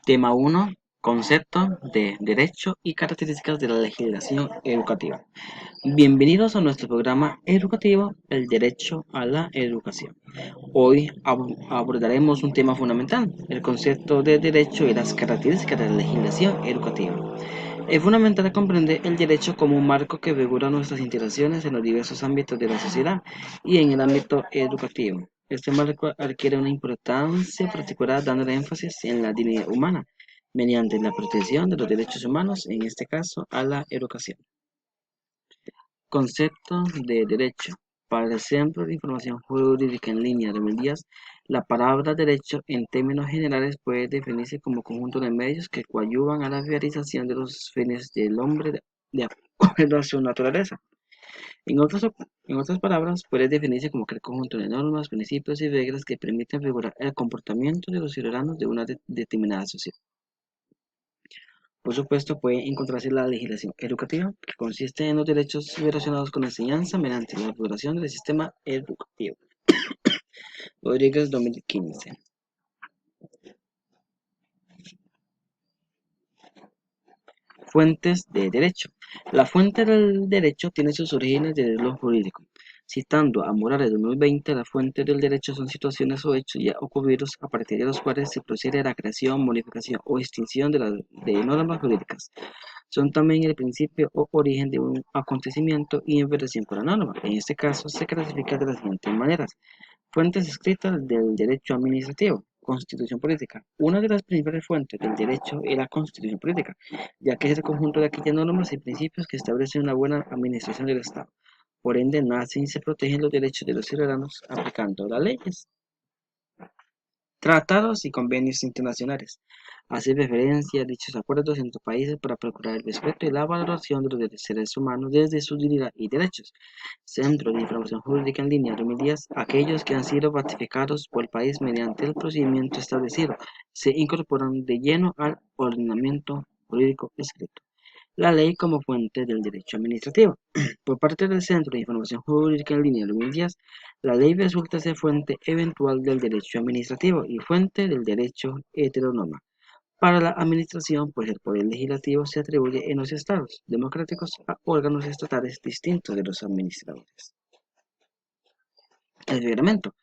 Tema 1. Concepto de derecho y características de la legislación educativa. Bienvenidos a nuestro programa educativo, el derecho a la educación. Hoy abordaremos un tema fundamental, el concepto de derecho y las características de la legislación educativa. Es fundamental comprender el derecho como un marco que regula nuestras interacciones en los diversos ámbitos de la sociedad y en el ámbito educativo. Este marco adquiere una importancia particular dando énfasis en la dignidad humana mediante la protección de los derechos humanos, en este caso a la educación. Concepto de derecho. Para el Centro de Información Jurídica en Línea 2010, la palabra derecho en términos generales puede definirse como conjunto de medios que coadyuvan a la realización de los fines del hombre de acuerdo a su naturaleza. En otras palabras, puede definirse como aquel conjunto de normas, principios y reglas que permiten regular el comportamiento de los ciudadanos de una determinada sociedad. Por supuesto, puede encontrarse la legislación educativa, que consiste en los derechos relacionados con la enseñanza mediante la regulación del sistema educativo. Rodríguez 2015. Fuentes de derecho. La fuente del derecho tiene sus orígenes desde lo jurídico. Citando a Morales 2020, las fuentes del derecho son situaciones o hechos ya ocurridos a partir de los cuales se procede a la creación, modificación o extinción de normas jurídicas. Son también el principio o origen de un acontecimiento y en relación con la norma. En este caso se clasifica de las siguientes maneras. Fuentes escritas del derecho administrativo. Constitución política. Una de las principales fuentes del derecho es la constitución política, ya que es el conjunto de aquellas normas y principios que establecen una buena administración del Estado. Por ende, nacen y se protegen los derechos de los ciudadanos aplicando las leyes. Tratados y convenios internacionales. Hace referencia a dichos acuerdos entre países para procurar el respeto y la valoración de los seres humanos desde su dignidad y derechos. Centro de Información Jurídica en Línea 2010. Aquellos que han sido ratificados por el país mediante el procedimiento establecido se incorporan de lleno al ordenamiento jurídico escrito. La ley como fuente del derecho administrativo. Por parte del Centro de Información Jurídica en Línea 2010, la ley resulta ser fuente eventual del derecho administrativo y fuente del derecho heteronorma. Para la administración, pues el poder legislativo se atribuye en los estados democráticos a órganos estatales distintos de los administradores. El reglamento.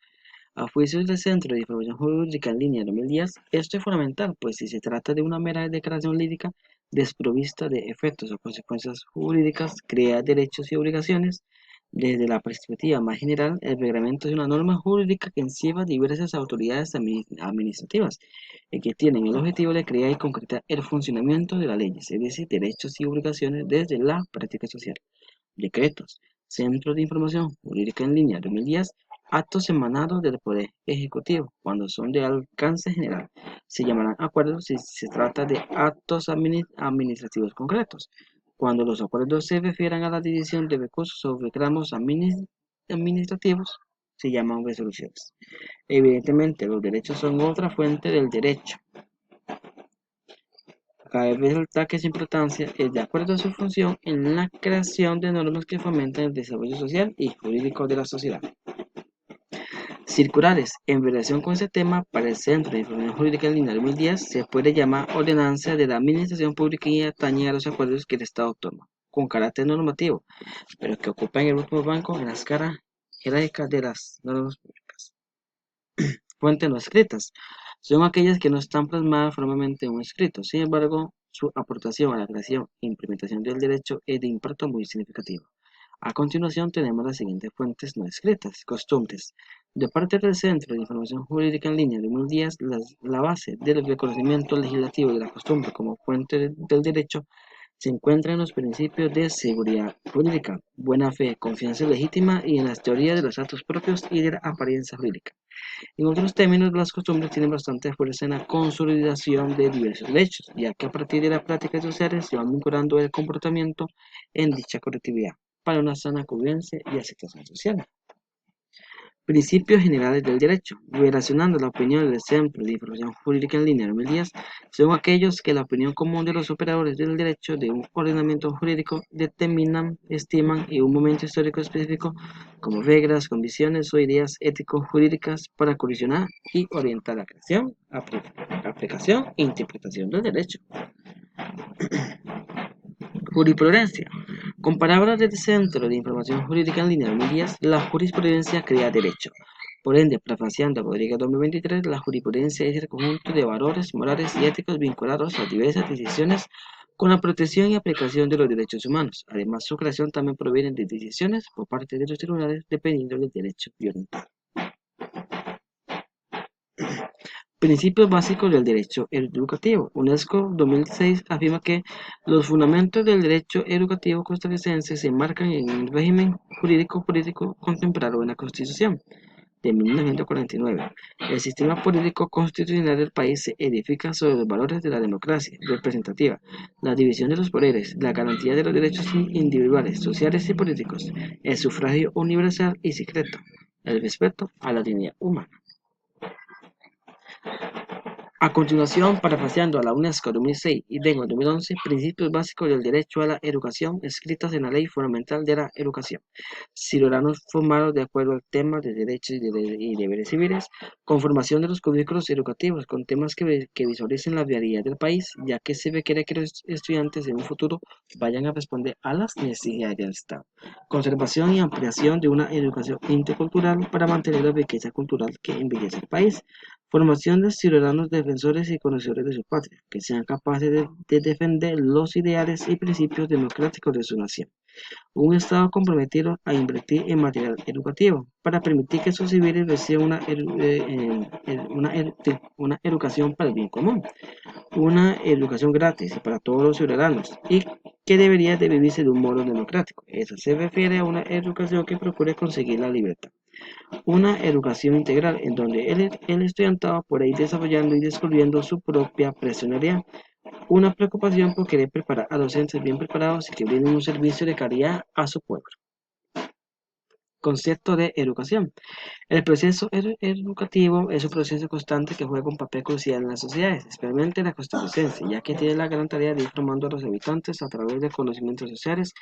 A juicio del Centro de Información Jurídica en Línea 2010, esto es fundamental, pues si se trata de una mera declaración lírica desprovista de efectos o consecuencias jurídicas, crea derechos y obligaciones. Desde la perspectiva más general, el reglamento es una norma jurídica que encierra diversas autoridades administrativas y que tienen el objetivo de crear y concretar el funcionamiento de las leyes, es decir, derechos y obligaciones desde la práctica social. Decretos. Centro de Información Jurídica en Línea 2010. Actos emanados del Poder Ejecutivo, cuando son de alcance general. Se llamarán acuerdos si se trata de actos administrativos concretos. Cuando los acuerdos se refieran a la división de recursos o reclamos administrativos, se llaman resoluciones. Evidentemente, los derechos son otra fuente del derecho. Cabe resaltar que su importancia es de acuerdo a su función en la creación de normas que fomentan el desarrollo social y jurídico de la sociedad. Circulares. En relación con este tema, para el Centro de Información Jurídica en Línea 2010 se puede llamar ordenanza de la Administración Pública y atañe a los acuerdos que el Estado toma, con carácter normativo, pero que ocupan el último banco en la escala jerárquica de las normas públicas. Fuentes no escritas. Son aquellas que no están plasmadas formalmente en un escrito, sin embargo, su aportación a la creación e implementación del derecho es de impacto muy significativo. A continuación tenemos las siguientes fuentes no escritas. Costumbres. De parte del Centro de Información Jurídica en Línea de 2010, la base del reconocimiento legislativo de la costumbre como fuente del derecho se encuentra en los principios de seguridad jurídica, buena fe, confianza legítima y en las teorías de los actos propios y de la apariencia jurídica. En otros términos, las costumbres tienen bastante fuerza en la consolidación de diversos derechos, ya que a partir de las prácticas sociales se van vinculando el comportamiento en dicha colectividad para una sana convivencia y aceptación social. Principios generales del derecho. Relacionando la opinión del Centro de Información Jurídica en Línea 2010, son aquellos que la opinión común de los operadores del derecho de un ordenamiento jurídico determinan, estiman en un momento histórico específico como reglas, condiciones o ideas ético-jurídicas para condicionar y orientar la creación, aplicación e interpretación del derecho. Jurisprudencia. Con palabras del Centro de Información Jurídica en Línea 2010, la jurisprudencia crea derecho. Por ende, parafraseando a Rodríguez 2023, la jurisprudencia es el conjunto de valores morales y éticos vinculados a diversas decisiones con la protección y aplicación de los derechos humanos. Además, su creación también proviene de decisiones por parte de los tribunales dependiendo del derecho violentado. Principios básicos del derecho educativo. UNESCO 2006 afirma que los fundamentos del derecho educativo costarricense se enmarcan en el régimen jurídico político contemplado en la Constitución de 1949. El sistema político constitucional del país se edifica sobre los valores de la democracia representativa, la división de los poderes, la garantía de los derechos individuales, sociales y políticos, el sufragio universal y secreto, el respeto a la dignidad humana. A continuación, parafraseando a la UNESCO 2006 y Dengo 2011, principios básicos del derecho a la educación escritos en la Ley Fundamental de la Educación. Ciudadanos formados de acuerdo al tema de derechos y deberes civiles, conformación de los currículos educativos con temas que visualicen la realidad del país, ya que se requiere que los estudiantes en un futuro vayan a responder a las necesidades del Estado. Conservación y ampliación de una educación intercultural para mantener la riqueza cultural que embellece el país. Formación de ciudadanos defensores y conocedores de su patria, que sean capaces de defender los ideales y principios democráticos de su nación. Un Estado comprometido a invertir en material educativo para permitir que sus civiles reciban una educación para el bien común, una educación gratis para todos los ciudadanos y que debería de vivirse de un modo democrático. Eso se refiere a una educación que procure conseguir la libertad. Una educación integral en donde el estudiantado pueda ir desarrollando y descubriendo su propia personalidad. Una preocupación por querer preparar a docentes bien preparados y que brinden un servicio de calidad a su pueblo. Concepto de educación. El proceso educativo es un proceso constante que juega un papel crucial en las sociedades, especialmente en la costarricense, ya que tiene la gran tarea de ir formando a los habitantes a través de conocimientos sociales,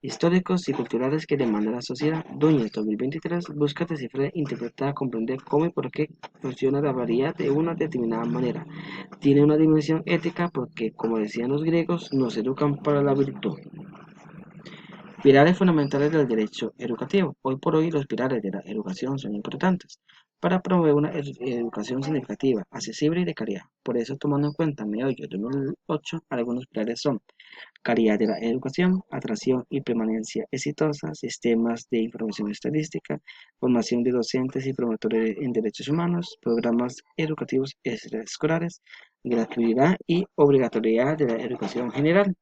históricos y culturales que demanda la sociedad. Dueñas 2023 busca descifrar, interpretar, comprender cómo y por qué funciona la variedad de una determinada manera. Tiene una dimensión ética porque, como decían los griegos, nos educan para la virtud. Pilares fundamentales del derecho educativo. Hoy por hoy los pilares de la educación son importantes para promover una educación significativa, accesible y de calidad. Por eso, tomando en cuenta meollo de 2008, algunos pilares son calidad de la educación, atracción y permanencia exitosa, sistemas de información estadística, formación de docentes y promotores en derechos humanos, programas educativos escolares, gratuidad y obligatoriedad de la educación general.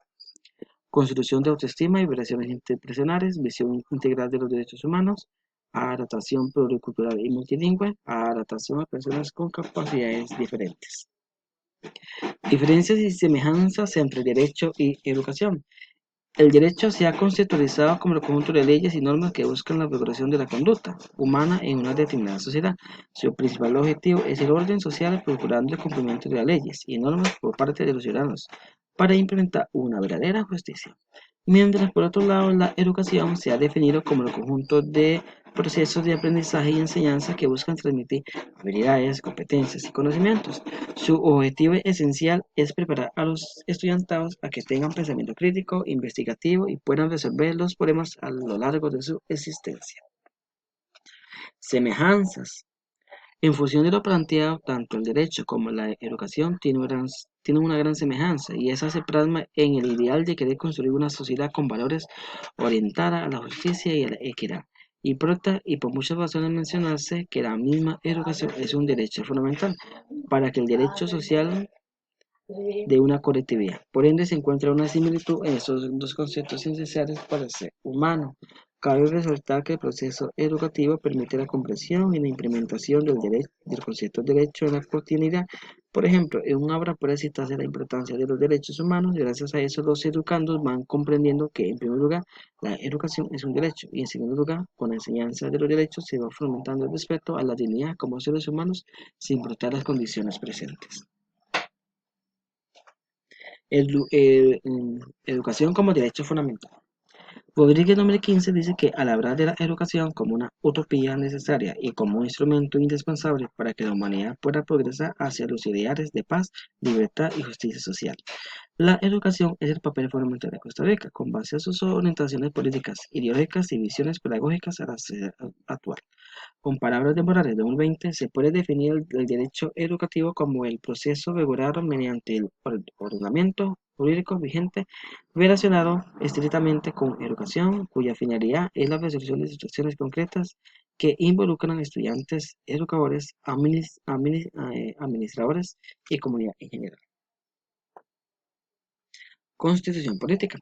Construcción de autoestima y relaciones interpersonales, visión integral de los derechos humanos, adaptación pluricultural y multilingüe, adaptación a personas con capacidades diferentes. Diferencias y semejanzas entre derecho y educación. El derecho se ha conceptualizado como el conjunto de leyes y normas que buscan la regulación de la conducta humana en una determinada sociedad. Su principal objetivo es el orden social, procurando el cumplimiento de las leyes y normas por parte de los ciudadanos para implementar una verdadera justicia. Mientras, por otro lado, la educación se ha definido como el conjunto de procesos de aprendizaje y enseñanza que buscan transmitir habilidades, competencias y conocimientos. Su objetivo esencial es preparar a los estudiantados a que tengan pensamiento crítico, investigativo y puedan resolver los problemas a lo largo de su existencia. Semejanzas. En función de lo planteado, tanto el derecho como la educación tienen una gran semejanza y esa se plasma en el ideal de querer construir una sociedad con valores orientada a la justicia y a la equidad. Y por muchas razones mencionarse que la misma educación es un derecho fundamental para que el derecho social de una colectividad. Por ende, se encuentra una similitud en estos dos conceptos necesarios para el ser humano. Cabe resaltar que el proceso educativo permite la comprensión y la implementación del concepto de derecho en la cotidianidad, Por ejemplo, en una obra puede citarse la importancia de los derechos humanos. Gracias a eso, los educandos van comprendiendo que, en primer lugar, la educación es un derecho y, en segundo lugar, con la enseñanza de los derechos se va fomentando el respeto a la dignidad como seres humanos sin importar las condiciones presentes. Educación como derecho fundamental. Rodríguez 2015 dice que al hablar de la educación como una utopía necesaria y como un instrumento indispensable para que la humanidad pueda progresar hacia los ideales de paz, libertad y justicia social. La educación es el papel fundamental de Costa Rica, con base a sus orientaciones políticas, ideológicas y visiones pedagógicas a la sociedad actual. Con palabras de Morales 2020, se puede definir el derecho educativo como el proceso regulado mediante el ordenamiento jurídico vigente relacionado estrictamente con educación, cuya finalidad es la resolución de situaciones concretas que involucran a estudiantes, educadores, administradores y comunidad en general. Constitución política.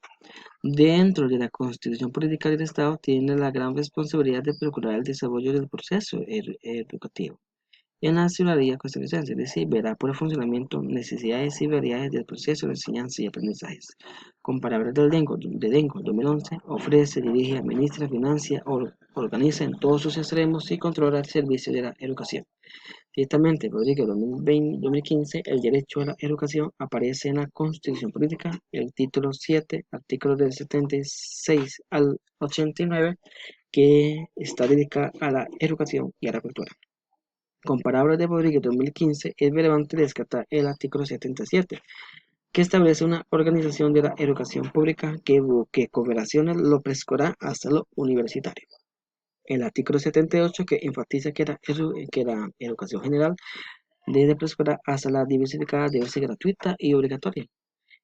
Dentro de la Constitución política del Estado tiene la gran responsabilidad de procurar el desarrollo del proceso educativo en la ciudadanía costarricense, es decir, verá por el funcionamiento, necesidades y variedades del proceso de enseñanza y aprendizajes. Con palabras de Dengo 2011, ofrece, dirige, administra, financia, organiza en todos sus extremos y controla el servicio de la educación. Ciertamente, Rodríguez 2015, el derecho a la educación aparece en la Constitución Política, el título 7, artículos del 76 al 89, que está dedicada a la educación y a la cultura. Con palabras de Rodríguez 2015, es relevante rescatar el artículo 77, que establece una organización de la educación pública que cooperaciona lo preescolar hasta lo universitario. El artículo 78, que enfatiza que la educación general desde preescolar hasta la diversificada debe ser gratuita y obligatoria.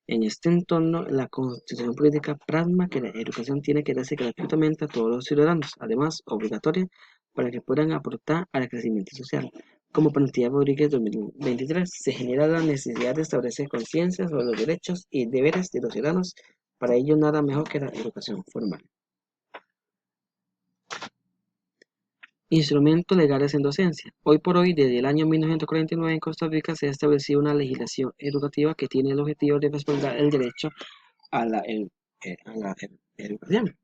En este entorno, la Constitución Política plasma que la educación tiene que darse gratuitamente a todos los ciudadanos, además obligatoria para que puedan aportar al crecimiento social. Como plantea Rodríguez 2023, se genera la necesidad de establecer conciencia sobre los derechos y deberes de los ciudadanos. Para ello, nada mejor que la educación formal. Instrumentos legales en docencia. Hoy por hoy, desde el año 1949 en Costa Rica se ha establecido una legislación educativa que tiene el objetivo de respaldar el derecho a la educación,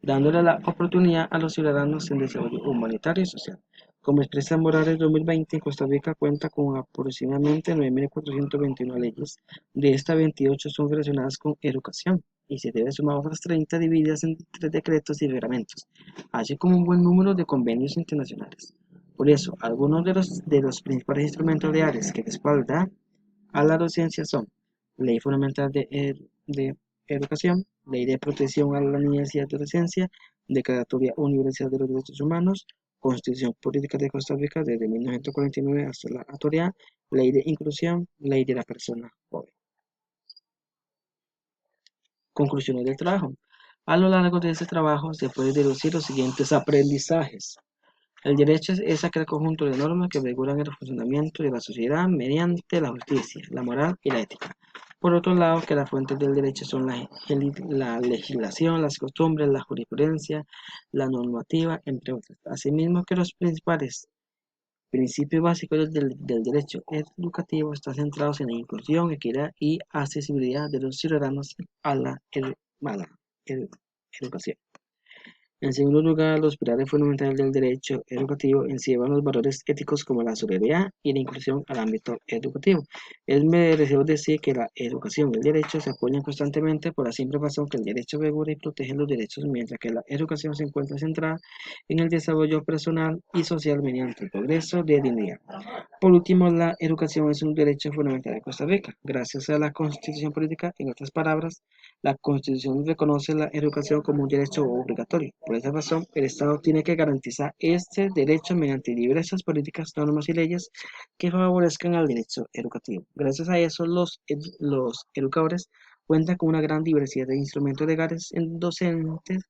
dándole la oportunidad a los ciudadanos en desarrollo humanitario y social. Como expresa Morales 2020, Costa Rica cuenta con aproximadamente 9.421 leyes. De estas, 28 son relacionadas con educación y se debe sumar otras 30 divididas entre decretos y reglamentos, así como un buen número de convenios internacionales. Por eso, algunos de los principales instrumentos legales que respaldan a la docencia son Ley Fundamental de Educación, Ley de Protección a la Niñez y Adolescencia, Declaratoria Universal de los Derechos Humanos, Constitución Política de Costa Rica desde 1949 hasta la actualidad, Ley de Inclusión, Ley de la Persona Joven. Conclusiones del trabajo. A lo largo de este trabajo se pueden deducir los siguientes aprendizajes. El derecho es aquel conjunto de normas que regulan el funcionamiento de la sociedad mediante la justicia, la moral y la ética. Por otro lado, que las fuentes del derecho son la legislación, las costumbres, la jurisprudencia, la normativa, entre otras. Asimismo, que los principales principios básicos del derecho educativo están centrados en la inclusión, equidad y accesibilidad de los ciudadanos a la educación. En segundo lugar, los pilares fundamentales del derecho educativo encierran los valores éticos como la solidaridad y la inclusión al ámbito educativo. Es merecedor decir que la educación y el derecho se apoyan constantemente por la simple razón que el derecho regula y protege los derechos, mientras que la educación se encuentra centrada en el desarrollo personal y social mediante el progreso de dignidad. Por último, la educación es un derecho fundamental de Costa Rica. Gracias a la Constitución Política, en otras palabras, la Constitución reconoce la educación como un derecho obligatorio. Por esa razón, el Estado tiene que garantizar este derecho mediante diversas políticas, normas y leyes que favorezcan al derecho educativo. Gracias a eso, los educadores cuentan con una gran diversidad de instrumentos legales en docentes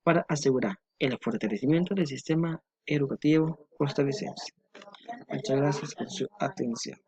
para asegurar el fortalecimiento del sistema educativo costarricense. Muchas gracias por su atención.